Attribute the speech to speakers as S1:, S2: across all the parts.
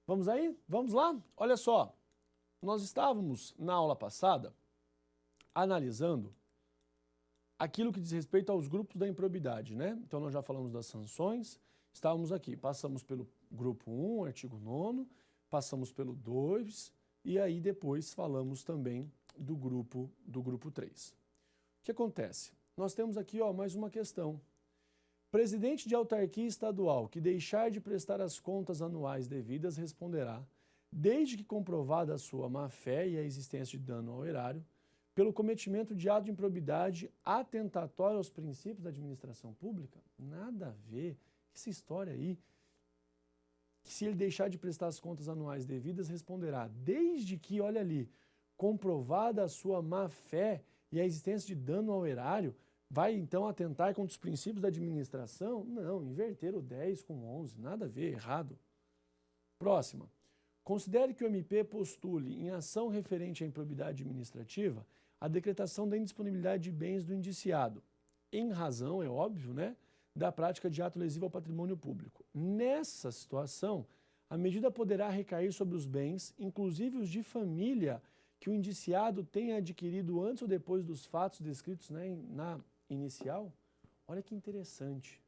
S1: Vamos aí? Vamos lá? Olha só, nós estávamos na aula passada analisando aquilo que diz respeito aos grupos da improbidade, né? Então nós já falamos das sanções, estávamos aqui, passamos pelo grupo 1, artigo 9º, passamos pelo 2 e aí depois falamos também do grupo 3. O que acontece? Nós temos aqui mais uma questão. Presidente de autarquia estadual que deixar de prestar as contas anuais devidas responderá, desde que comprovada a sua má-fé e a existência de dano ao erário, pelo cometimento de ato de improbidade atentatório aos princípios da administração pública? Nada a ver. Essa história aí, que se ele deixar de prestar as contas anuais devidas, responderá, desde que, olha ali, comprovada a sua má-fé e a existência de dano ao erário, vai então atentar contra os princípios da administração? Não, inverter o 10 com 11, nada a ver, errado. Próxima. Considere que o MP postule em ação referente à improbidade administrativa a decretação da indisponibilidade de bens do indiciado, em razão, é óbvio, né, da prática de ato lesivo ao patrimônio público. Nessa situação, a medida poderá recair sobre os bens, inclusive os de família, que o indiciado tenha adquirido antes ou depois dos fatos descritos, né, na inicial. Olha que interessante.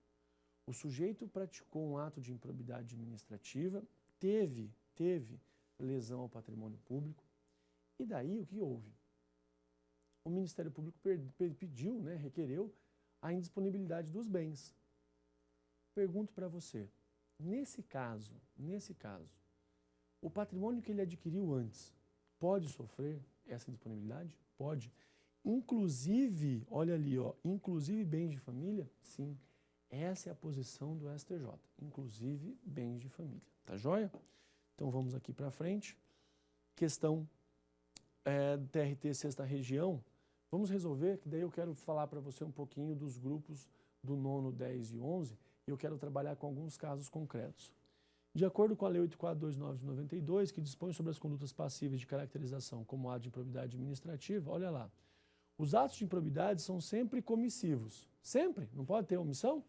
S1: O sujeito praticou um ato de improbidade administrativa, teve lesão ao patrimônio público, e daí o que houve? O Ministério Público pediu, né, requereu a indisponibilidade dos bens. Pergunto para você, nesse caso, o patrimônio que ele adquiriu antes pode sofrer essa indisponibilidade? Pode. Inclusive, olha ali, inclusive bens de família? Sim. Essa é a posição do STJ, inclusive bens de família. Tá joia? Então vamos aqui para frente. Questão TRT sexta região. Vamos resolver, que daí eu quero falar para você um pouquinho dos grupos do 9º, 10 e 11, e eu quero trabalhar com alguns casos concretos. De acordo com a Lei 8.429 de 92, que dispõe sobre as condutas passíveis de caracterização como ato de improbidade administrativa, olha lá, os atos de improbidade são sempre comissivos. Sempre, não pode ter omissão?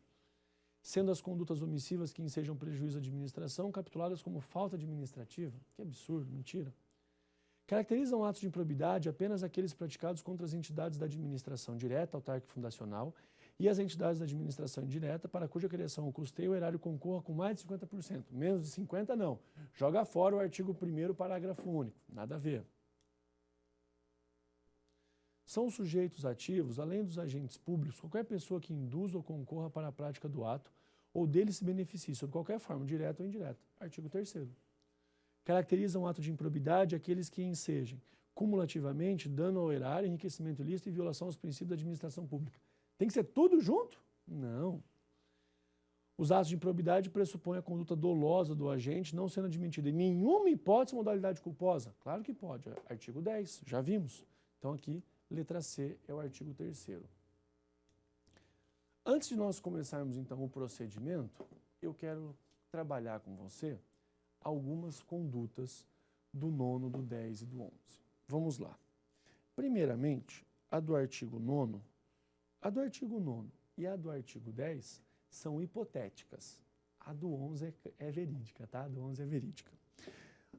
S1: Sendo as condutas omissivas que ensejam prejuízo à administração capituladas como falta administrativa. Que absurdo, mentira. Caracterizam atos de improbidade apenas aqueles praticados contra as entidades da administração direta, autárquica e fundacional, e as entidades da administração indireta, para cuja criação o custeio o erário concorra com mais de 50%. Menos de 50%, não. Joga fora o artigo 1º, parágrafo único. Nada a ver. São sujeitos ativos, além dos agentes públicos, qualquer pessoa que induza ou concorra para a prática do ato ou dele se beneficie, sob qualquer forma, direta ou indireta. Artigo 3º. Caracterizam ato de improbidade aqueles que ensejem, cumulativamente, dano ao erário, enriquecimento ilícito e violação aos princípios da administração pública. Tem que ser tudo junto? Não. Os atos de improbidade pressupõem a conduta dolosa do agente, não sendo admitida em nenhuma hipótese modalidade culposa. Claro que pode. Artigo 10, já vimos. Então aqui, letra C é o artigo 3º. Antes de nós começarmos então o procedimento, eu quero trabalhar com você algumas condutas do 9º, do 10 e do 11. Vamos lá. Primeiramente, a do artigo 9º, e a do artigo 10 são hipotéticas. A do 11 é verídica, tá? A do 11 é verídica.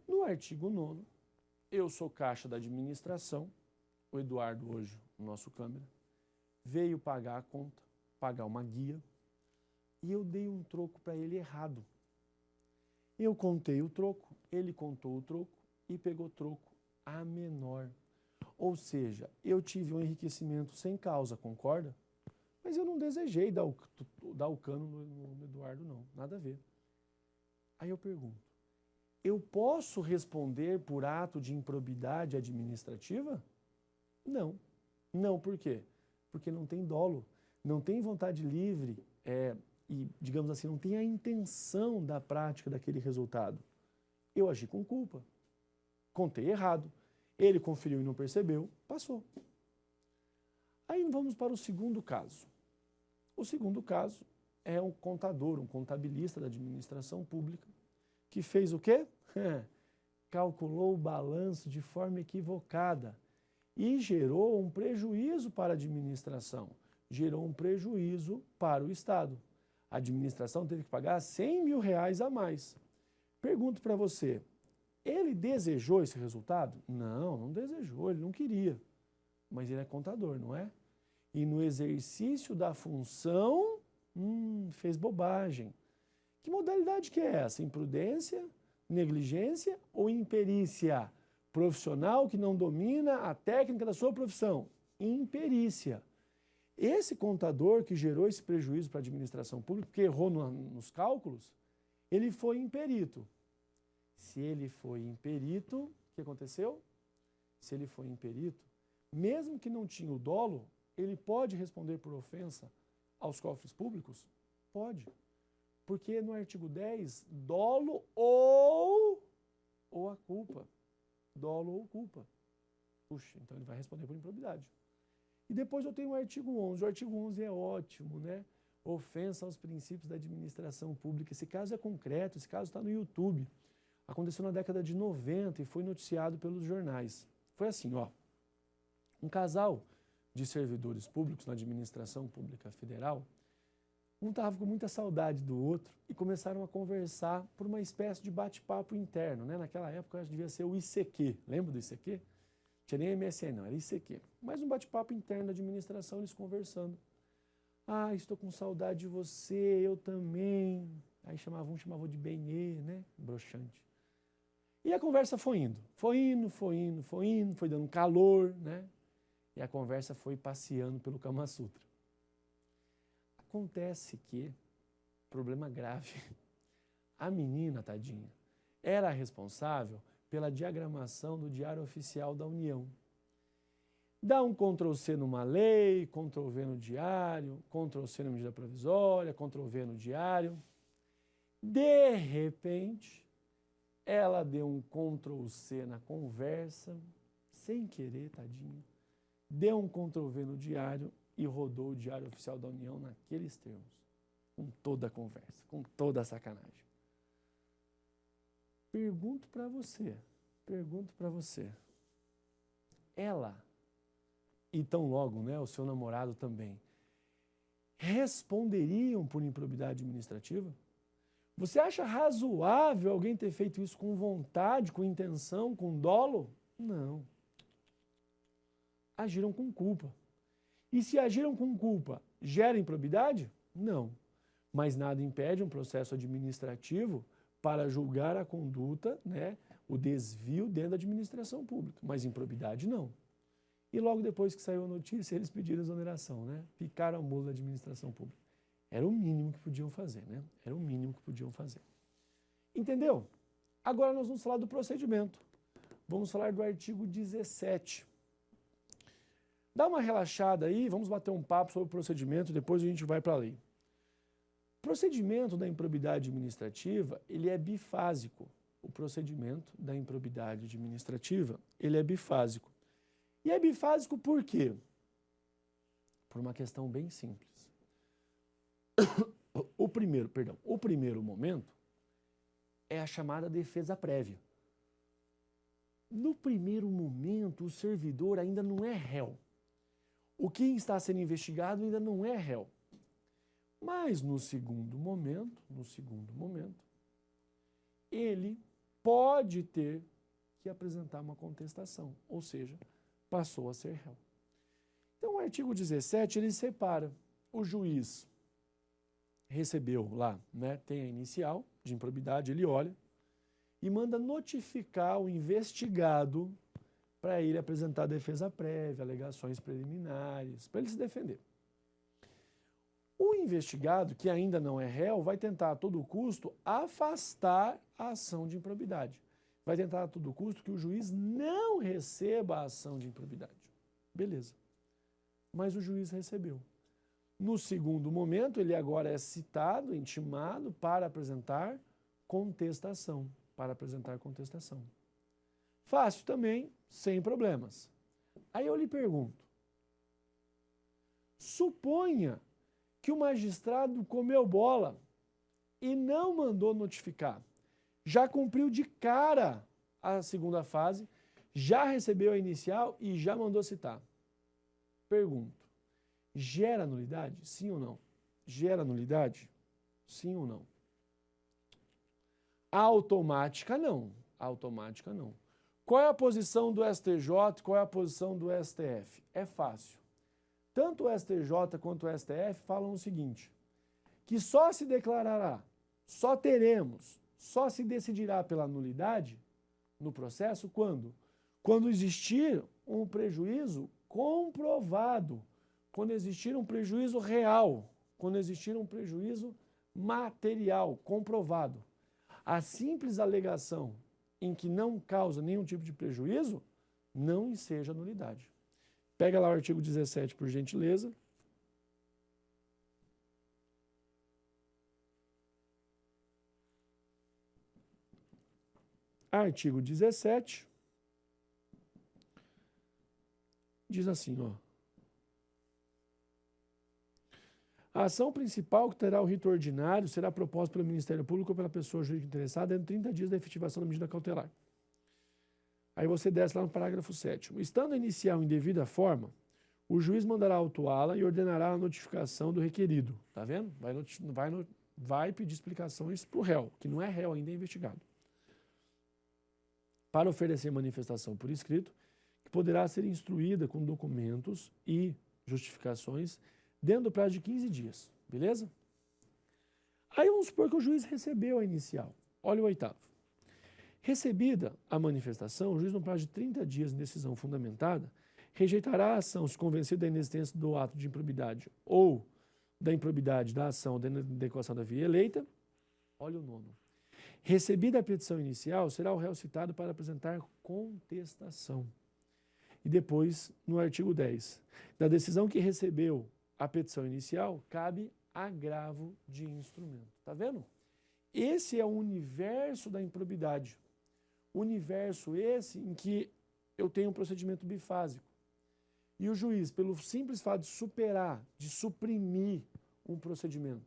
S1: No artigo 9º, eu sou caixa da administração, o Eduardo hoje, o nosso câmera, veio pagar a conta, pagar uma guia, e eu dei um troco para ele errado. Eu contei o troco, ele contou o troco e pegou troco a menor. Ou seja, eu tive um enriquecimento sem causa, concorda? Mas eu não desejei dar o cano no Eduardo, não. Nada a ver. Aí eu pergunto, eu posso responder por ato de improbidade administrativa? Não. Não, por quê? Porque não tem dolo, não tem vontade livre, e, digamos assim, não tem a intenção da prática daquele resultado. Eu agi com culpa, contei errado, ele conferiu e não percebeu, passou. Aí vamos para o segundo caso. O segundo caso é um contador, um contabilista da administração pública, que fez o quê? Calculou o balanço de forma equivocada e gerou um prejuízo para a administração, gerou um prejuízo para o Estado. A administração teve que pagar R$100 mil a mais. Pergunto para você, ele desejou esse resultado? Não, não desejou, ele não queria. Mas ele é contador, não é? E no exercício da função, fez bobagem. Que modalidade que é essa? Imprudência, negligência ou imperícia? Profissional que não domina a técnica da sua profissão. Imperícia. Esse contador que gerou esse prejuízo para a administração pública, que errou nos cálculos, ele foi imperito. Se ele foi imperito, o que aconteceu? Se ele foi imperito, mesmo que não tinha o dolo, ele pode responder por ofensa aos cofres públicos? Pode. Porque no artigo 10, dolo ou a culpa. Dolo ou culpa. Puxa, então ele vai responder por improbidade. E depois eu tenho o artigo 11. O artigo 11 é ótimo, né? Ofensa aos princípios da administração pública. Esse caso é concreto, esse caso está no YouTube. Aconteceu na década de 90 e foi noticiado pelos jornais. Foi assim, ó. Um casal de servidores públicos na administração pública federal, um estava com muita saudade do outro e começaram a conversar por uma espécie de bate-papo interno, né? Naquela época, acho que devia ser o ICQ. Lembra do ICQ? Não tinha nem MSN, não, era ICQ. Mas um bate-papo interno da administração, eles conversando. Ah, estou com saudade de você, eu também. Aí um chamava de benê, né? Broxante. E a conversa foi indo, foi dando calor, né? E a conversa foi passeando pelo Kama Sutra. Acontece que, problema grave, a menina, tadinha, era a responsável pela diagramação do Diário Oficial da União. Dá um Ctrl+C numa lei, Ctrl+V no diário, Ctrl+C na medida provisória, Ctrl+V no diário. De repente, ela deu um Ctrl+C na conversa, sem querer, tadinha. Deu um Ctrl+V no diário e rodou o Diário Oficial da União naqueles termos. Com toda a conversa, com toda a sacanagem. Pergunto para você. Ela, e tão logo, né, o seu namorado também, responderiam por improbidade administrativa? Você acha razoável alguém ter feito isso com vontade, com intenção, com dolo? Não. Agiram com culpa. E se agiram com culpa, gera improbidade? Não. Mas nada impede um processo administrativo para julgar a conduta, né, o desvio dentro da administração pública. Mas improbidade não. E logo depois que saiu a notícia, eles pediram exoneração, né? Picaram a mula da administração pública. Era o mínimo que podiam fazer, né? Era o mínimo que podiam fazer. Entendeu? Agora nós vamos falar do procedimento. Vamos falar do artigo 17. Dá uma relaxada aí, vamos bater um papo sobre o procedimento, depois a gente vai para a lei. O procedimento da improbidade administrativa, ele é bifásico. O procedimento da improbidade administrativa, ele é bifásico. E é bifásico por quê? Por uma questão bem simples. O primeiro momento é a chamada defesa prévia. No primeiro momento, o servidor ainda não é réu. O que está sendo investigado ainda não é réu. Mas no segundo momento, ele pode ter que apresentar uma contestação, ou seja, passou a ser réu. Então o artigo 17, ele separa. O juiz recebeu lá, né, tem a inicial de improbidade, ele olha e manda notificar o investigado para ele apresentar defesa prévia, alegações preliminares, para ele se defender. O investigado, que ainda não é réu, vai tentar a todo custo afastar a ação de improbidade. Vai tentar a todo custo que o juiz não receba a ação de improbidade. Beleza. Mas o juiz recebeu. No segundo momento, ele agora é citado, intimado para apresentar contestação. Fácil também, sem problemas. Aí eu lhe pergunto, suponha que o magistrado comeu bola e não mandou notificar. Já cumpriu de cara a segunda fase, já recebeu a inicial e já mandou citar. Pergunto, gera nulidade? Sim ou não? Gera nulidade? Sim ou não? Automática não. Automática não. Qual é a posição do STJ? Qual é a posição do STF? É fácil. Tanto o STJ quanto o STF falam o seguinte, que só se declarará, só teremos, só se decidirá pela nulidade no processo quando? Quando existir um prejuízo comprovado, quando existir um prejuízo real, quando existir um prejuízo material, comprovado. A simples alegação em que não causa nenhum tipo de prejuízo, não enseja nulidade. Pega lá o artigo 17, por gentileza. Artigo 17. Diz assim, ó. A ação principal que terá o rito ordinário será proposta pelo Ministério Público ou pela pessoa jurídica interessada dentro de 30 dias da efetivação da medida cautelar. Aí você desce lá no parágrafo 7º. Estando a inicial em devida forma, o juiz mandará autuá-la e ordenará a notificação do requerido. Tá vendo? Vai pedir explicações para o réu, que não é réu ainda, é investigado. Para oferecer manifestação por escrito, que poderá ser instruída com documentos e justificações dentro do prazo de 15 dias, beleza? Aí vamos supor que o juiz recebeu a inicial. Olha o 8º. Recebida a manifestação, o juiz, no prazo de 30 dias em decisão fundamentada, rejeitará a ação se convencido da inexistência do ato de improbidade ou da improbidade da ação ou da inadequação da via eleita. Olha o 9º. Recebida a petição inicial, será o réu citado para apresentar contestação. E depois, no artigo 10, da decisão que recebeu a petição inicial, cabe agravo de instrumento. Tá vendo? Esse é o universo da improbidade. Universo esse em que eu tenho um procedimento bifásico. E o juiz, pelo simples fato de superar, de suprimir um procedimento,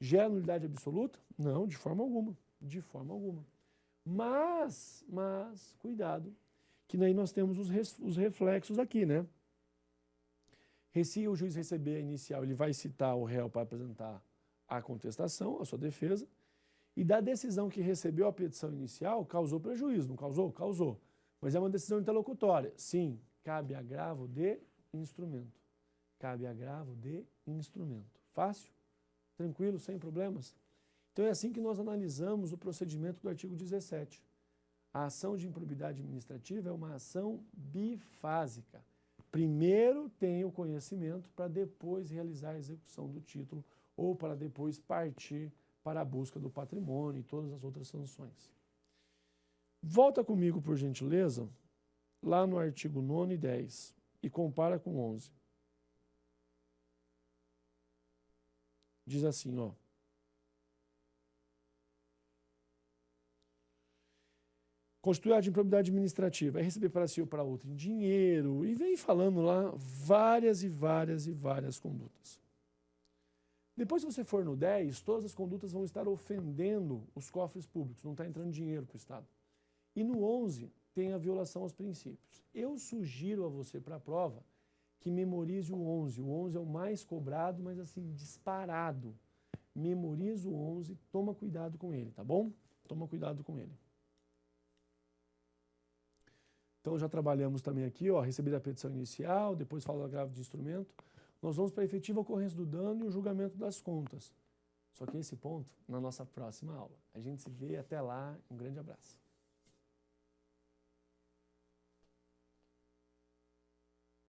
S1: gera nulidade absoluta? Não, de forma alguma. De forma alguma. Mas, cuidado, que daí nós temos os reflexos aqui, né? Se o juiz receber a inicial, ele vai citar o réu para apresentar a contestação, a sua defesa, e da decisão que recebeu a petição inicial, causou prejuízo, não causou? Causou. Mas é uma decisão interlocutória. Sim, cabe agravo de instrumento. Cabe agravo de instrumento. Fácil? Tranquilo, sem problemas? Então é assim que nós analisamos o procedimento do artigo 17. A ação de improbidade administrativa é uma ação bifásica. Primeiro tem o conhecimento para depois realizar a execução do título ou para depois partir para a busca do patrimônio e todas as outras sanções. Volta comigo, por gentileza, lá no artigo 9º e 10 e compara com 11. Diz assim, ó. Constituir ato de improbidade administrativa é receber para si ou para outro em dinheiro, e vem falando lá várias condutas. Depois, se você for no 10, todas as condutas vão estar ofendendo os cofres públicos, não está entrando dinheiro para o Estado. E no 11 tem a violação aos princípios. Eu sugiro a você para a prova que memorize o 11. O 11 é o mais cobrado, mas assim, disparado. Memorize o 11, toma cuidado com ele, tá bom? Toma cuidado com ele. Então, já trabalhamos também aqui, ó, recebida a petição inicial, depois fala do agravo de instrumento. Nós vamos para a efetiva ocorrência do dano e o julgamento das contas. Só que esse ponto na nossa próxima aula. A gente se vê até lá. Um grande abraço.